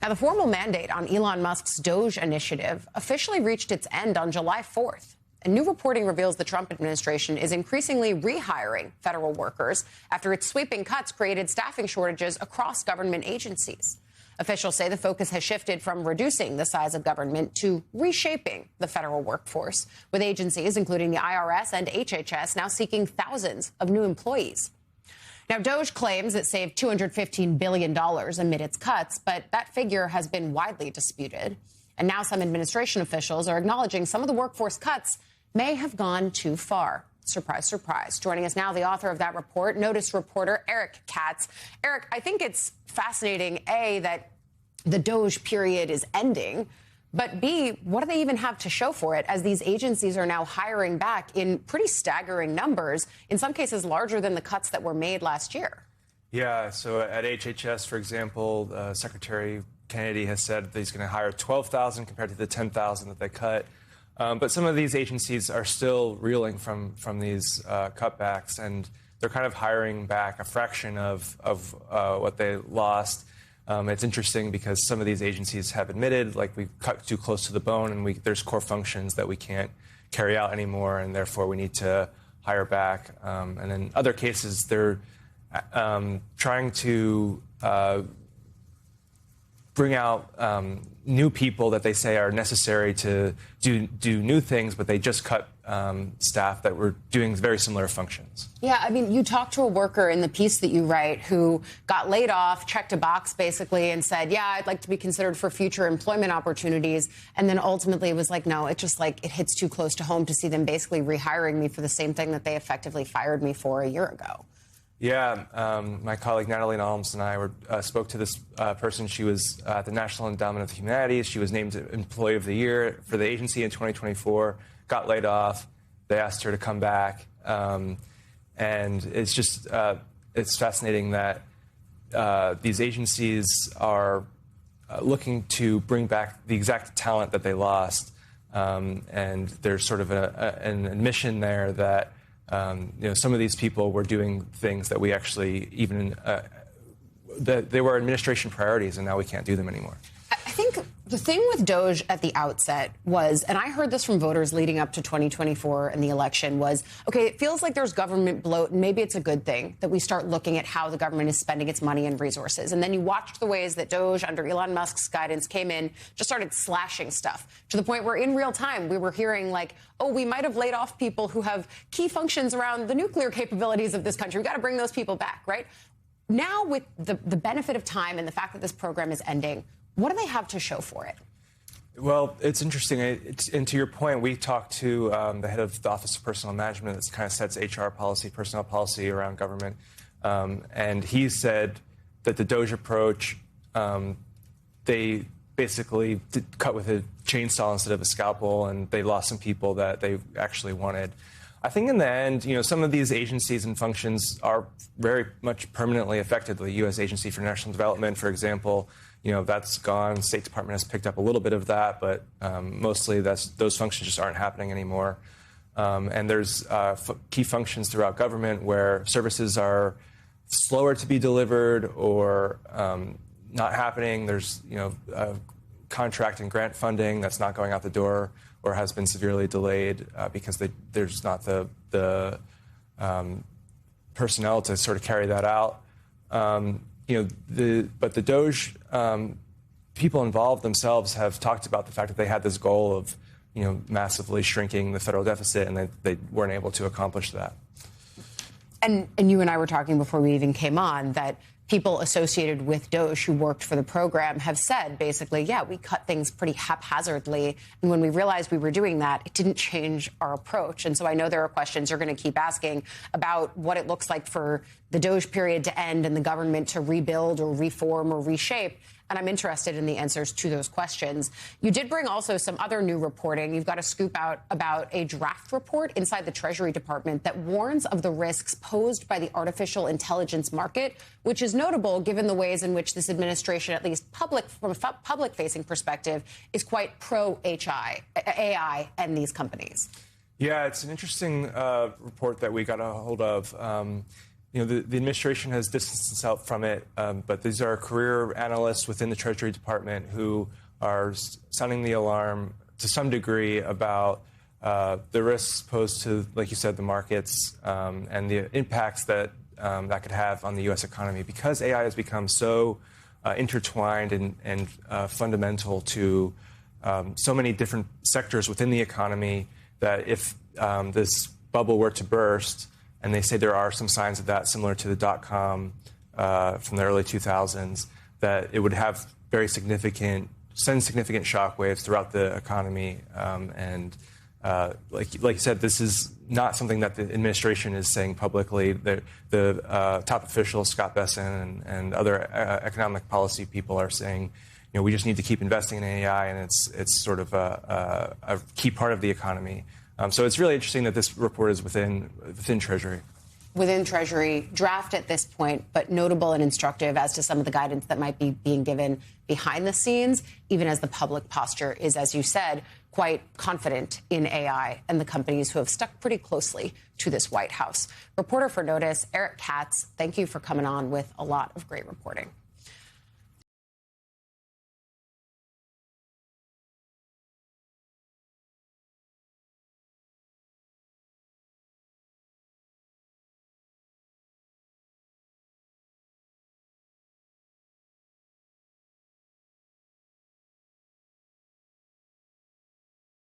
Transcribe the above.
Now, the formal mandate on Elon Musk's Doge initiative officially reached its end on July 4th. And new reporting reveals the Trump administration is increasingly rehiring federal workers after its sweeping cuts created staffing shortages across government agencies. Officials say the focus has shifted from reducing the size of government to reshaping the federal workforce, with agencies, including the IRS and HHS, now seeking thousands of new employees. Now, Doge claims it saved $215 billion amid its cuts, but that figure has been widely disputed. And now some administration officials are acknowledging some of the workforce cuts may have gone too far. Surprise, surprise. Joining us now, the author of that report, Notice reporter Eric Katz. Eric, I think it's fascinating, A, that the Doge period is ending, but B, what do they even have to show for it as these agencies are now hiring back in pretty staggering numbers, in some cases larger than the cuts that were made last year? Yeah, so at HHS, for example, Secretary Kennedy has said that he's going to hire 12,000 compared to the 10,000 that they cut. But some of these agencies are still reeling from these cutbacks, and they're kind of hiring back a fraction of what they lost. It's interesting because some of these agencies have admitted, like, we cut too close to the bone and there's core functions that we can't carry out anymore, and therefore we need to hire back. And in other cases, they're trying to bring out new people that they say are necessary to do new things, but they just cut staff that were doing very similar functions. Yeah, I mean, you talked to a worker in the piece that you write who got laid off, checked a box basically, and said, yeah, I'd like to be considered for future employment opportunities. And then ultimately it was like, no, it hits too close to home to see them basically rehiring me for the same thing that they effectively fired me for a year ago. Yeah, my colleague Natalie Nahums and I spoke to this person. She was at the National Endowment of the Humanities. She was named Employee of the Year for the agency in 2024, got laid off. They asked her to come back. And it's just, it's fascinating that these agencies are looking to bring back the exact talent that they lost. And there's sort of an admission there that some of these people were doing things that we actually that they were administration priorities, and now we can't do them anymore. I think the thing with Doge at the outset was, and I heard this from voters leading up to 2024 and the election, was, okay, it feels like there's government bloat, and maybe it's a good thing that we start looking at how the government is spending its money and resources. And then you watched the ways that Doge, under Elon Musk's guidance, came in, just started slashing stuff to the point where in real time we were hearing like, oh, we might have laid off people who have key functions around the nuclear capabilities of this country. We've got to bring those people back, right? Now, with the benefit of time and the fact that this program is ending, what do they have to show for it? Well, it's interesting. And to your point, we talked to the head of the Office of Personnel Management that kind of sets HR policy, personnel policy around government. And he said that the Doge approach, they basically cut with a chainsaw instead of a scalpel, and they lost some people that they actually wanted. I think in the end, some of these agencies and functions are very much permanently affected. The U.S. Agency for National Development, for example, that's gone. State Department has picked up a little bit of that, but mostly those functions just aren't happening anymore. And there's key functions throughout government where services are slower to be delivered or not happening. There's contract and grant funding that's not going out the door or has been severely delayed because there's not the personnel to sort of carry that out. But the Doge people involved themselves have talked about the fact that they had this goal of massively shrinking the federal deficit, and they weren't able to accomplish that. And you and I were talking before we even came on that people associated with Doge who worked for the program have said basically, yeah, we cut things pretty haphazardly. And when we realized we were doing that, it didn't change our approach. And so I know there are questions you're going to keep asking about what it looks like for the Doge period to end and the government to rebuild or reform or reshape. And I'm interested in the answers to those questions. You did bring also some other new reporting. You've got a scoop out about a draft report inside the Treasury Department that warns of the risks posed by the artificial intelligence market, which is notable given the ways in which this administration, at least from a public-facing perspective, is quite pro-AI and these companies. Yeah, it's an interesting report that we got a hold of. the administration has distanced itself from it, but these are career analysts within the Treasury Department who are sounding the alarm to some degree about the risks posed to, like you said, the markets and the impacts that that could have on the U.S. economy, because AI has become so intertwined and fundamental to so many different sectors within the economy, that if this bubble were to burst, and they say there are some signs of that similar to the dot-com from the early 2000s, that it would have send significant shockwaves throughout the economy. Like you said, this is not something that the administration is saying publicly. The top officials, Scott Bessent and other economic policy people, are saying, we just need to keep investing in AI, and it's sort of a key part of the economy. So it's really interesting that this report is within Treasury. Within Treasury, draft at this point, but notable and instructive as to some of the guidance that might be being given behind the scenes, even as the public posture is, as you said, quite confident in AI and the companies who have stuck pretty closely to this White House. Reporter for Notice, Eric Katz, thank you for coming on with a lot of great reporting.